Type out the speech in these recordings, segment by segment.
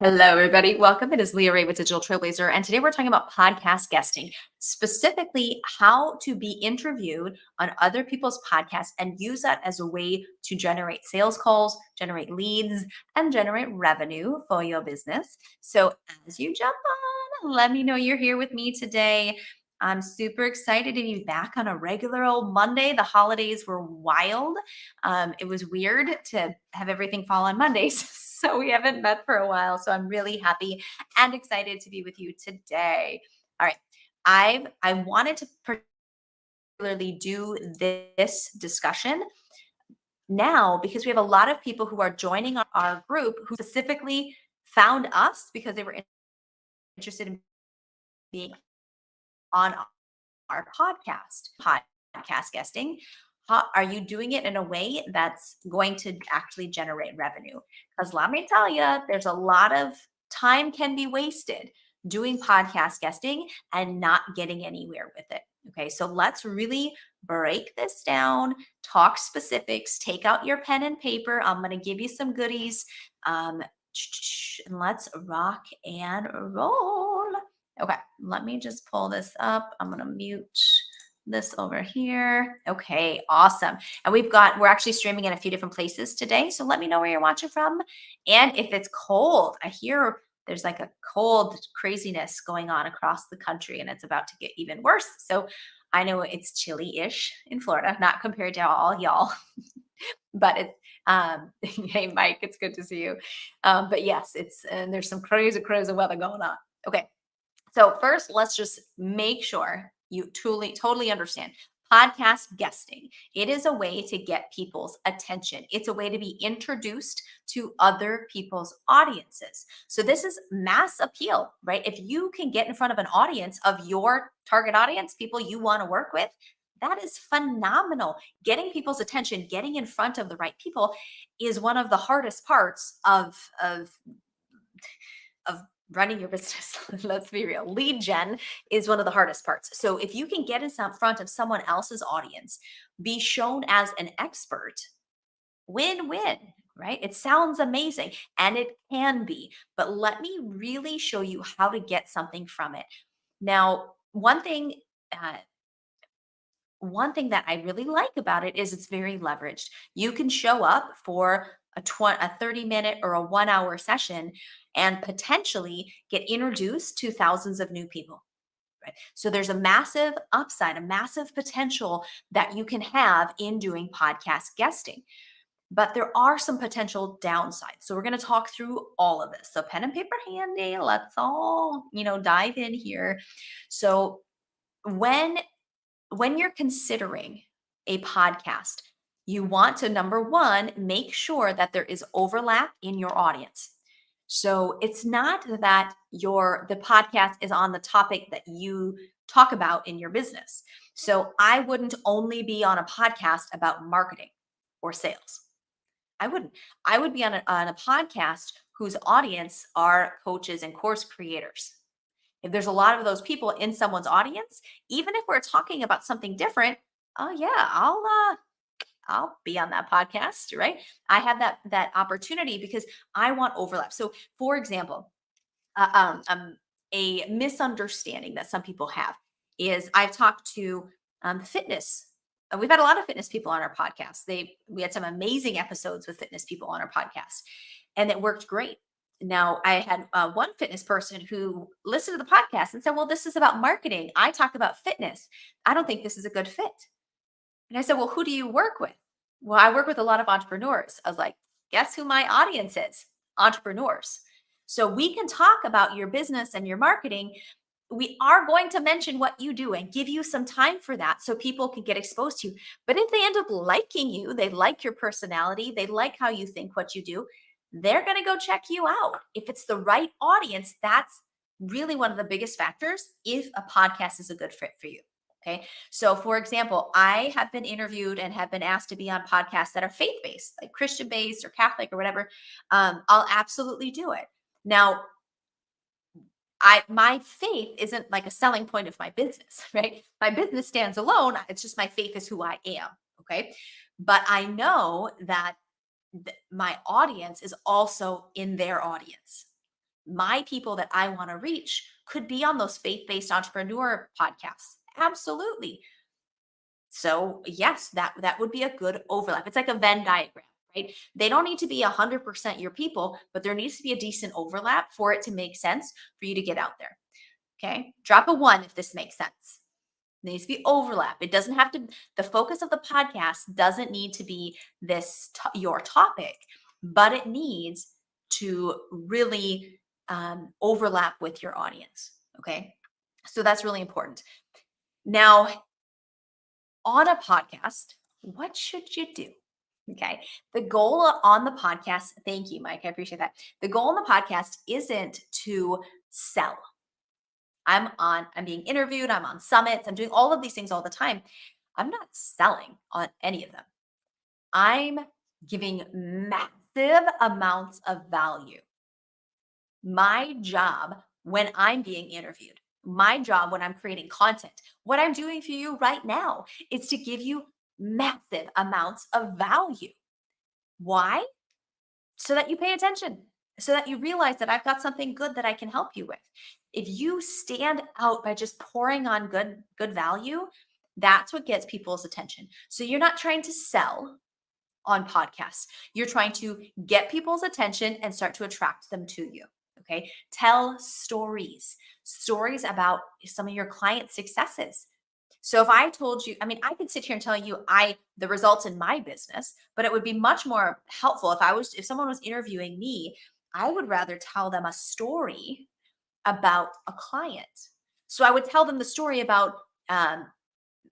Hello, everybody. Welcome. It is Leah Ray with Digital Trailblazer. And today we're talking about podcast guesting, specifically how to be interviewed on other people's podcasts and use that as a way to generate sales calls, generate leads, and generate revenue for your business. So as you jump on, let me know you're here with me today. I'm super excited to be back on a regular old Monday. The holidays were wild. It was weird to have everything fall on Mondays. So we haven't met for a while. So I'm really happy and excited to be with you today. All right. I wanted to particularly do this discussion now because we have a lot of people who are joining our group who specifically found us because they were interested in being on our podcast guesting. How, are you doing it in a way that's going to actually generate revenue? Because let me tell you, there's a lot of time can be wasted doing podcast guesting and not getting anywhere with it. Okay, so let's really break this down, talk specifics, take out your pen and paper. I'm going to give you some goodies. Um, and let's rock and roll. Okay, let me just pull this up. I'm going to mute this over here. Okay, awesome. And we're actually streaming in a few different places today. So let me know where you're watching from. And if it's cold, I hear there's like a cold craziness going on across the country and it's about to get even worse. So I know it's chilly-ish in Florida, not compared to all y'all, but it's hey Mike, it's good to see you. But yes, and there's some crazy weather going on. Okay. So first, let's just make sure you totally understand. Podcast guesting. It is a way to get people's attention. It's a way to be introduced to other people's audiences. So this is mass appeal, right? If you can get in front of an audience of your target audience, people you want to work with, that is phenomenal. Getting people's attention, getting in front of the right people is one of the hardest parts of running your business. Let's be real. Lead gen is one of the hardest parts. So if you can get in front of someone else's audience, be shown as an expert, win-win, right? It sounds amazing and it can be, but let me really show you how to get something from it. Now, uh, one thing that I really like about it is it's very leveraged. You can show up for a 30-minute or a 1 hour session and potentially get introduced to thousands of new people. Right? So there's a massive upside, a massive potential that you can have in doing podcast guesting. But there are some potential downsides. So we're going to talk through all of this. So pen and paper handy, let's all, dive in here. So when when you're considering a podcast, you want to, number one, make sure that there is overlap in your audience. So it's not that the podcast is on the topic that you talk about in your business. So I wouldn't only be on a podcast about marketing or sales. I wouldn't. I would be on a podcast whose audience are coaches and course creators. If there's a lot of those people in someone's audience, even if we're talking about something different, oh yeah, I'll be on that podcast, right? I have that opportunity because I want overlap. So, for example, uh, um, um, a misunderstanding that some people have is I've talked to fitness. We've had a lot of fitness people on our podcast. We had some amazing episodes with fitness people on our podcast, and it worked great. Now, I had one fitness person who listened to the podcast and said, "Well, this is about marketing. I talk about fitness. I don't think this is a good fit." And I said, "Well, who do you work with?" "Well, I work with a lot of entrepreneurs." I was like, "Guess who my audience is? Entrepreneurs." So we can talk about your business and your marketing. We are going to mention what you do and give you some time for that so people can get exposed to you. But if they end up liking you, they like your personality, they like how you think, what you do, they're going to go check you out. If it's the right audience, that's really one of the biggest factors if a podcast is a good fit for you. Okay. So, for example, I have been interviewed and have been asked to be on podcasts that are faith based, like Christian based or Catholic or whatever. I'll absolutely do it. Now, my faith isn't like a selling point of my business, right? My business stands alone. It's just my faith is who I am. Okay. But I know that my audience is also in their audience. my people that I want to reach could be on those faith-based entrepreneur podcasts. Absolutely. So yes, that would be a good overlap. It's like a Venn diagram, right? They don't need to be 100% your people, but there needs to be a decent overlap for it to make sense for you to get out there. Okay. Drop a one if this makes sense. There needs to be overlap. It doesn't have to, the focus of the podcast doesn't need to be your topic, but it needs to really overlap with your audience. Okay. So that's really important. Now, on a podcast, what should you do? Okay. The goal on the podcast, thank you, Mike. I appreciate that. The goal on the podcast isn't to sell. I'm being interviewed, I'm on summits, I'm doing all of these things all the time. I'm not selling on any of them. I'm giving massive amounts of value. My job when I'm being interviewed, my job when I'm creating content, what I'm doing for you right now is to give you massive amounts of value. Why? So that you pay attention, so that you realize that I've got something good that I can help you with. If you stand out by just pouring on good value, that's what gets people's attention. So you're not trying to sell on podcasts. You're trying to get people's attention and start to attract them to you. Okay? Tell stories about some of your client successes. So if I told you, I mean, I could sit here and tell you the results in my business, but it would be much more helpful if someone was interviewing me, I would rather tell them a story about a client. So I would tell them the story about um,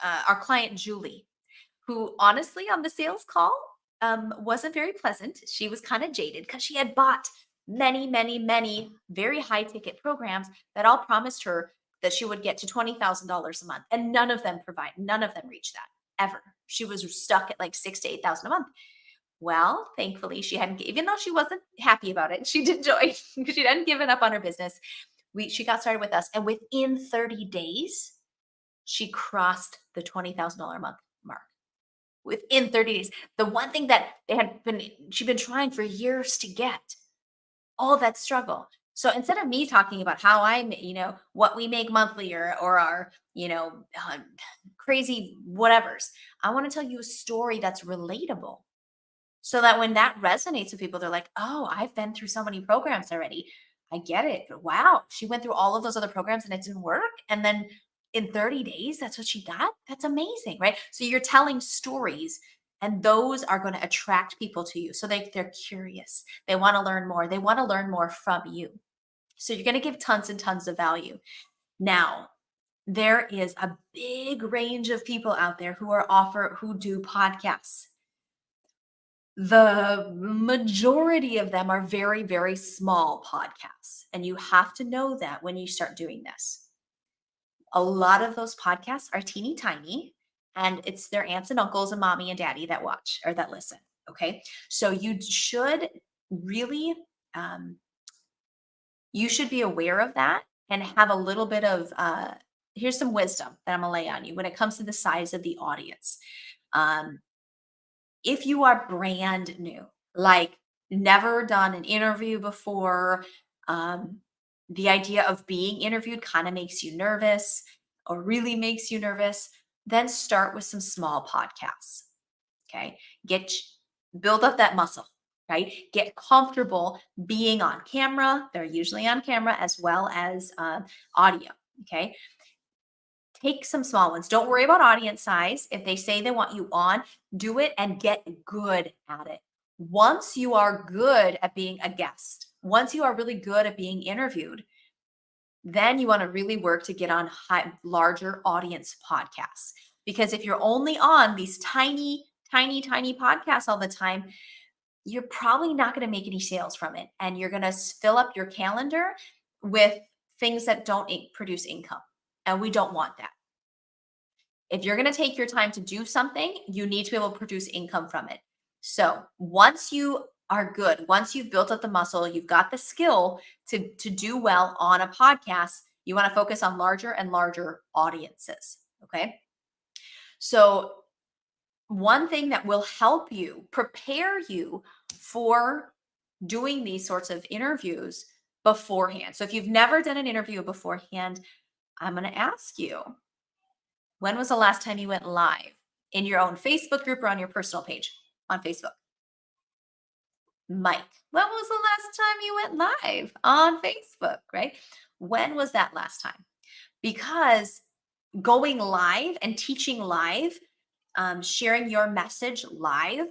our client Julie, who honestly on the sales call wasn't very pleasant. She was kind of jaded because she had bought many, many, many very high ticket programs that all promised her that she would get to $20,000 a month, and none of them reached that ever. She was stuck at like 6 to 8 thousand a month. Well, thankfully, she hadn't, even though she wasn't happy about it, she did join. She hadn't given up on her business. She got started with us, and within 30 days, she crossed the $20,000 a month mark within 30 days. The one thing that she'd been trying for years to get, all that struggle. So instead of me talking about how what we make monthly or our, crazy whatevers, I want to tell you a story that's relatable so that when that resonates with people, they're like, oh, I've been through so many programs already. I get it. But wow, she went through all of those other programs and it didn't work. And then in 30 days, that's what she got. That's amazing, right? So you're telling stories and those are going to attract people to you. So they're curious. They want to learn more. They want to learn more from you. So you're going to give tons and tons of value. Now, there is a big range of people out there who do podcasts. The majority of them are very, very small podcasts. And you have to know that when you start doing this. A lot of those podcasts are teeny tiny, and it's their aunts and uncles and mommy and daddy that watch or that listen. Okay. So really, um, you should be aware of that and have a little bit of, here's some wisdom that I'm going to lay on you when it comes to the size of the audience. Um, if you are brand new, like never done an interview before, the idea of being interviewed kind of makes you nervous or really makes you nervous, then start with some small podcasts. Okay. Build up that muscle, right? Get comfortable being on camera. They're usually on camera as well as audio. Okay. Take some small ones. Don't worry about audience size. If they say they want you on, do it and get good at it. Once you are good at being a guest, once you are really good at being interviewed, then you want to really work to get on larger audience podcasts. Because if you're only on these tiny, tiny, tiny podcasts all the time, you're probably not going to make any sales from it. And you're going to fill up your calendar with things that don't produce income. And we don't want that. If you're going to take your time to do something, you need to be able to produce income from it. So once you are good, once you've built up the muscle, you've got the skill to do well on a podcast, you want to focus on larger and larger audiences. Okay. So one thing that will help you prepare you for doing these sorts of interviews beforehand. So if you've never done an interview beforehand, I'm going to ask you, when was the last time you went live in your own Facebook group or on your personal page on Facebook? Mike, when was the last time you went live on Facebook, right? When was that last time? Because going live and teaching live, sharing your message live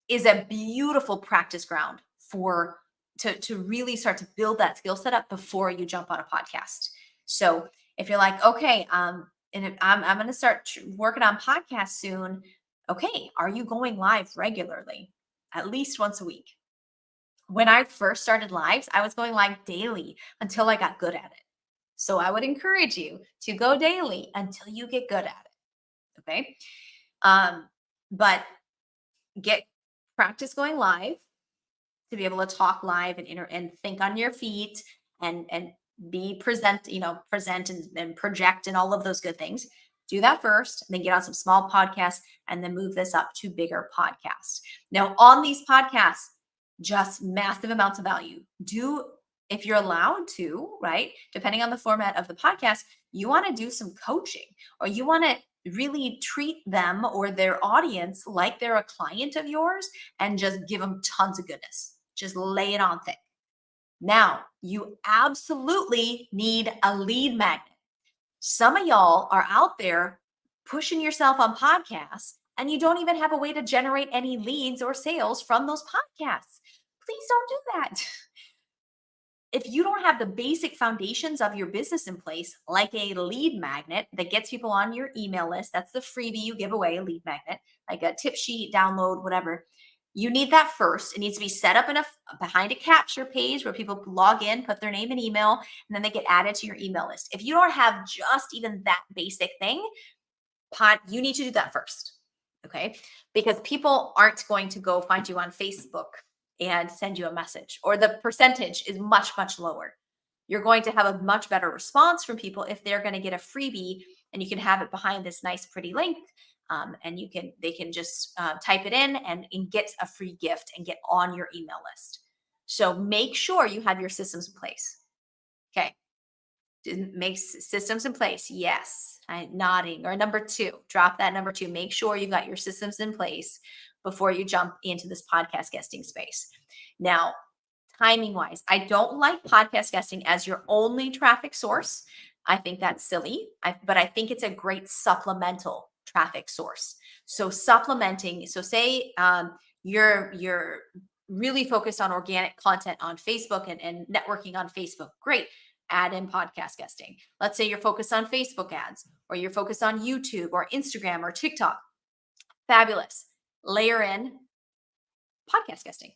is a beautiful practice ground for to really start to build that skill set up before you jump on a podcast. So if you're like, okay, and if I'm going to start working on podcasts soon. Okay, are you going live regularly, at least once a week? When I first started lives, I was going live daily until I got good at it. So I would encourage you to go daily until you get good at it. Okay. But get practice going live to be able to talk live and think on your feet and be present and project and all of those good things. Do that first, and then get on some small podcasts and then move this up to bigger podcasts. Now, on these podcasts, just massive amounts of value. If you're allowed to, right? Depending on the format of the podcast, you want to do some coaching, or you want to really treat them or their audience like they're a client of yours and just give them tons of goodness. Just lay it on thick. Now, you absolutely need a lead magnet. Some of y'all are out there pushing yourself on podcasts and you don't even have a way to generate any leads or sales from those podcasts. Please don't do that. If you don't have the basic foundations of your business in place, like a lead magnet that gets people on your email list, that's the freebie you give away, a lead magnet, like a tip sheet, download, whatever. You need that first. It needs to be set up behind a capture page where people log in, put their name and email, and then they get added to your email list. If you don't have just even that basic thing, you need to do that first. Okay. Because people aren't going to go find you on Facebook and send you a message, or the percentage is much, much lower. You're going to have a much better response from people if they're going to get a freebie and you can have it behind this nice, pretty link. And they can just type it in and get a free gift and get on your email list. So make sure you have your systems in place. Okay. Make systems in place. Yes. Nodding. Or number 2, drop that number 2. Make sure you've got your systems in place before you jump into this podcast guesting space. Now, timing wise, I don't like podcast guesting as your only traffic source. I think that's silly, but I think it's a great supplemental traffic source. So supplementing, so say you're really focused on organic content on Facebook and networking on Facebook. Great. Add in podcast guesting. Let's say you're focused on Facebook ads, or you're focused on YouTube or Instagram or TikTok. Fabulous. Layer in podcast guesting.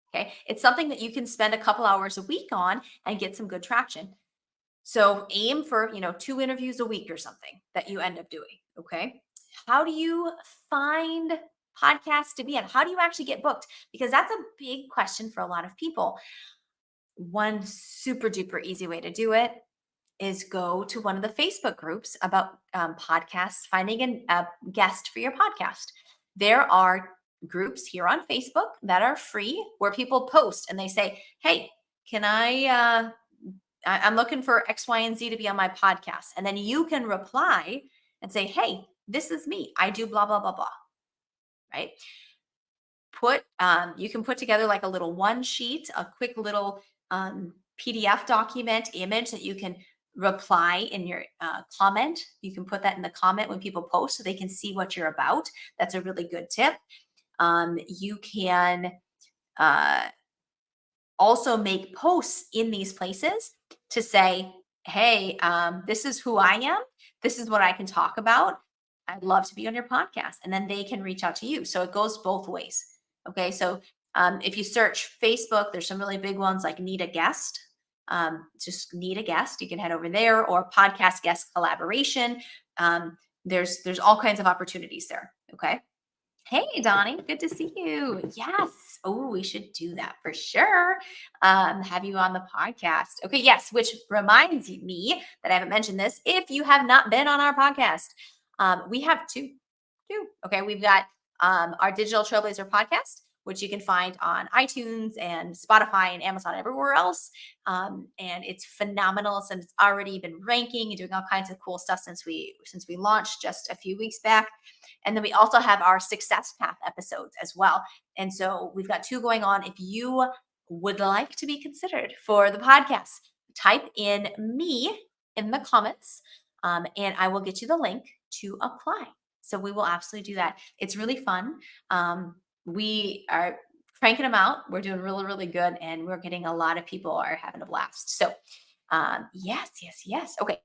Okay. It's something that you can spend a couple hours a week on and get some good traction. So aim for, 2 interviews a week or something that you end up doing. Okay. How do you find podcasts to be on? How do you actually get booked? Because that's a big question for a lot of people. One super duper easy way to do it is go to one of the Facebook groups about podcasts, finding a guest for your podcast. There are groups here on Facebook that are free where people post and they say, hey, can I'm looking for X, Y, and Z to be on my podcast. And then you can reply and say, hey, this is me. I do blah, blah, blah, blah. Right? You can put together like a little one sheet, a quick little PDF document image that you can reply in your comment. You can put that in the comment when people post so they can see what you're about. That's a really good tip. You can also make posts in these places to say, hey, this is who I am. This is what I can talk about. I'd love to be on your podcast. And then they can reach out to you. So it goes both ways. Okay. So if you search Facebook, there's some really big ones like Need a Guest. Just Need a Guest. You can head over there, or podcast guest collaboration. There's all kinds of opportunities there. Okay. Hey, Donnie, good to see you. Yes. Oh, we should do that for sure. Have you on the podcast. Okay. Yes. Which reminds me that I haven't mentioned this. If you have not been on our podcast, we have two. Okay. We've got our Digital Trailblazer podcast, which you can find on iTunes and Spotify and Amazon, everywhere else. And it's phenomenal since it's already been ranking and doing all kinds of cool stuff since we launched just a few weeks back. And then we also have our Success Path episodes as well. And so we've got two going on. If you would like to be considered for the podcast, type in me in the comments, and I will get you the link to apply. So we will absolutely do that. It's really fun. We are cranking them out. We're doing really, really good, and we're getting a lot of people are having a blast. So, yes, yes, yes. Okay,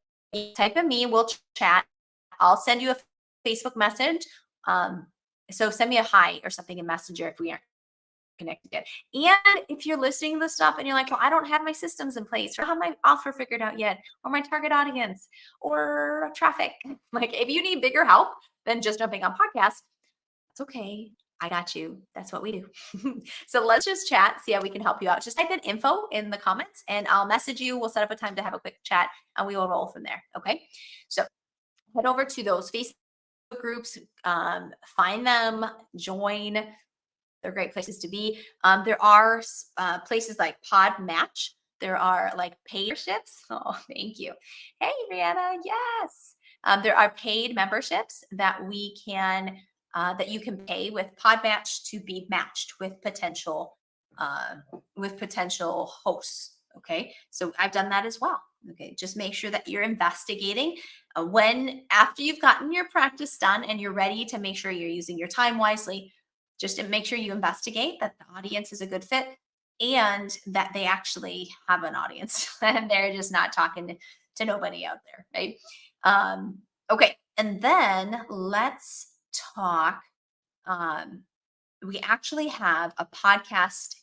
type in me. We'll chat. I'll send you a Facebook message. So send me a hi or something in Messenger if we aren't connected yet. And if you're listening to this stuff and you're like, well, I don't have my systems in place, or I don't have my offer figured out yet, or my target audience, or traffic, like if you need bigger help than just jumping on podcasts, it's okay. I got you. That's what we do. So let's just chat, see how we can help you out. Just type in info in the comments and I'll message you. We'll set up a time to have a quick chat and we will roll from there. Okay. So head over to those Facebook groups, find them, join. They're great places to be. There are places like Pod Match. There are like paid memberships. Oh, thank you. Hey, Brianna. Yes. There are paid memberships that we can that you can pay with Podmatch to be matched with potential hosts. Okay, so I've done that as well. Okay, just make sure that you're investigating when after you've gotten your practice done and you're ready to make sure you're using your time wisely. Just to make sure you investigate that the audience is a good fit and that they actually have an audience and they're just not talking to nobody out there, right? Okay, and then let's talk. We actually have a podcast.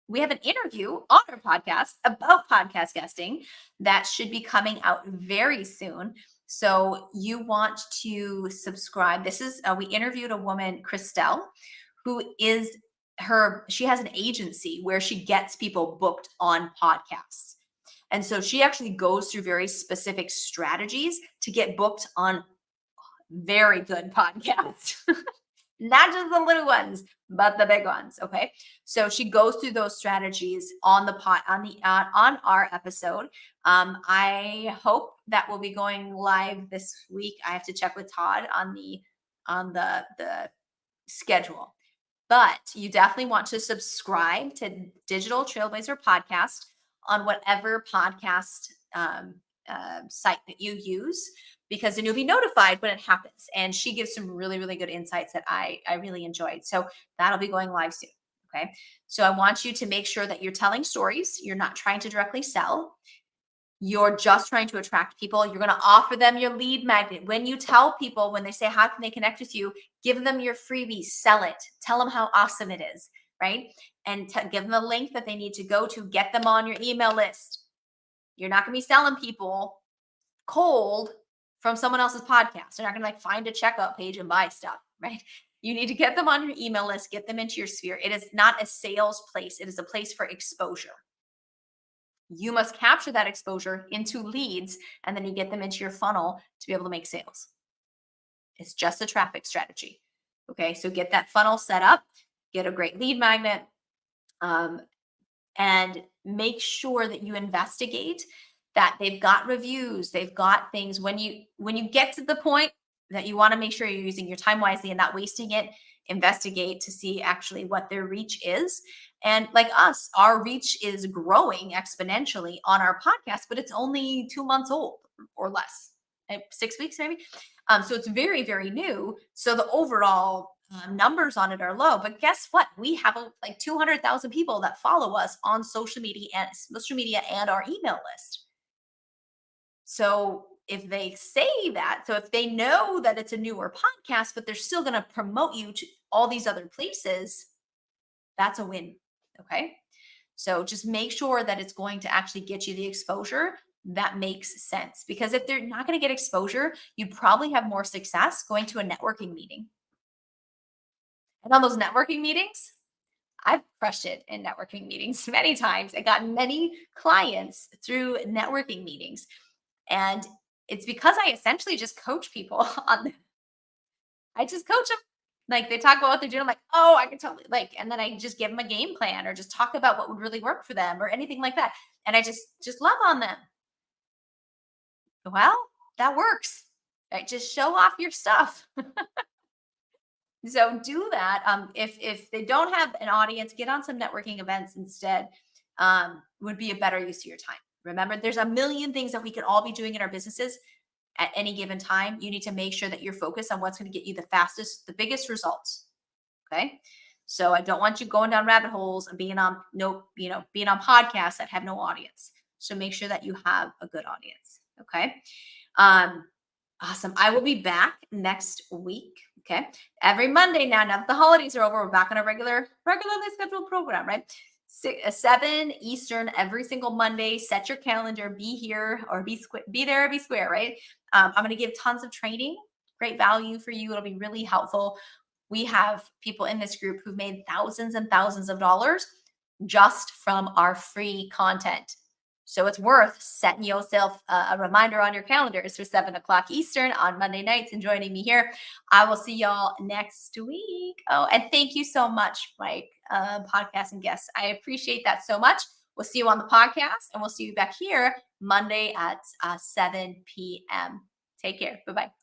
We have an interview on our podcast about podcast guesting that should be coming out very soon. So you want to subscribe. This is we interviewed a woman, Christelle, who is she has an agency where she gets people booked on podcasts. And so she actually goes through very specific strategies to get booked on very good podcasts. Not just the little ones, but the big ones. Okay. So she goes through those strategies on the on our episode. I hope that will be going live this week. I have to check with Todd on the schedule. But you definitely want to subscribe to Digital Trailblazer Podcast on whatever podcast site that you use, because then you'll be notified when it happens. And she gives some really, really good insights that I really enjoyed. So that'll be going live soon. Okay. So I want you to make sure that you're telling stories. You're not trying to directly sell. You're just trying to attract people. You're going to offer them your lead magnet. When you tell people, when they say, how can they connect with you? Give them your freebie, sell it, tell them how awesome it is, right? And give them a link that they need to go to, get them on your email list. You're not going to be selling people cold from someone else's podcast. They're not going to like find a checkout page and buy stuff, right? You need to get them on your email list, get them into your sphere. It is not a sales place. It is a place for exposure. You must capture that exposure into leads, and then you get them into your funnel to be able to make sales. It's just a traffic strategy. Okay, so get that funnel set up, get a great lead magnet, and make sure that you investigate that they've got reviews, they've got things. When you get to the point that you want to make sure you're using your time wisely and not wasting it, investigate to see actually what their reach is. And like us, our reach is growing exponentially on our podcast, but it's only 2 months old or less, 6 weeks maybe. So it's very, very new. So the overall numbers on it are low. But guess what? We have like 200,000 people that follow us on social media and our email list. So if they say that, so if they know that it's a newer podcast, but they're still going to promote you to all these other places, that's a win. Okay. So just make sure that it's going to actually get you the exposure that makes sense. Because if they're not going to get exposure, you'd probably have more success going to a networking meeting. And on those networking meetings, I've crushed it in networking meetings many times. I got many clients through networking meetings. And it's because I essentially just coach people on them. I just coach them. Like they talk about what they're doing. I'm like, oh, I can totally like, and then I just give them a game plan or just talk about what would really work for them or anything like that. And I just love on them. Well, that works. Right? Just show off your stuff. So do that. If they don't have an audience, get on some networking events instead. Would be a better use of your time. Remember, there's a million things that we could all be doing in our businesses at any given time. You need to make sure that you're focused on what's going to get you the fastest, the biggest results. Okay. So I don't want you going down rabbit holes and being on being on podcasts that have no audience. So make sure that you have a good audience. Okay. Um, awesome. I will be back next week. Okay. Every Monday now that the holidays are over, we're back on a regularly scheduled program, right? 7 Eastern every single Monday. Set your calendar. Be here or be there or be square, right? I'm going to give tons of training, great value for you. It'll be really helpful. We have people in this group who've made thousands and thousands of dollars just from our free content. So it's worth setting yourself a reminder on your calendars for 7 o'clock Eastern on Monday nights and joining me here. I will see y'all next week. Oh, and thank you so much, Mike, podcast and guests. I appreciate that so much. We'll see you on the podcast and we'll see you back here Monday at 7 p.m. Take care. Bye-bye.